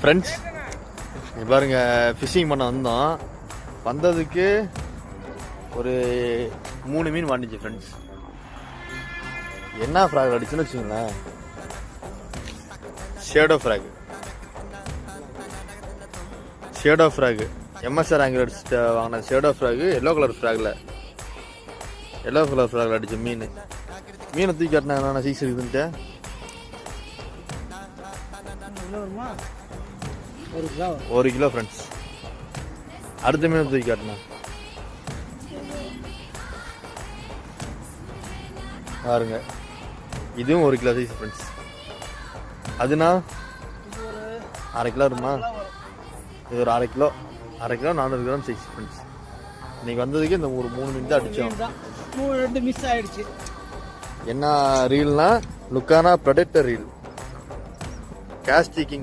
Friends பாருங்க, phishing பண்ண வந்ததுக்கு ஒரு 3 மீன் மாட்டிச்சு ஃப்ரெண்ட்ஸ். என்ன ஃப்ராக் அடிச்சுன்னு வச்சுங்களேன், ஷேடோ ஃப்ராக் எம்எஸ்ஆர் ஆங்கிள் அடிச்சுட்டு வாங்கின ஷேடோ ஃப்ராக். எல்லோ கலர் ஃப்ராக்ல அடிச்ச மீனை தூக்கி காட்டினா சைஸ் இருக்குதுன்ட்டு 1 கிலோ ஃப்ரெண்ட்ஸ். அடுத்த மீன் தூக்கி காட்டினா பாருங்க, இதுவும் 1 கிலோ சைஸ் ஃப்ரெண்ட்ஸ். அதுனா 1/2 கிலோ வருமா? இது ஒரு 1/2 கிலோ 400 கிராம் சைஸ் ஃப்ரெண்ட்ஸ். இன்னைக்கு வந்ததுக்கு இந்த ஒரு 3 மீன் தான் அடிச்சோம். 2 மிஸ் ஆயிடுச்சு. என்ன ரீல்னா லுக்கானா ப்ரெடேட்டர் ரீல், காஸ்டிக்கிங்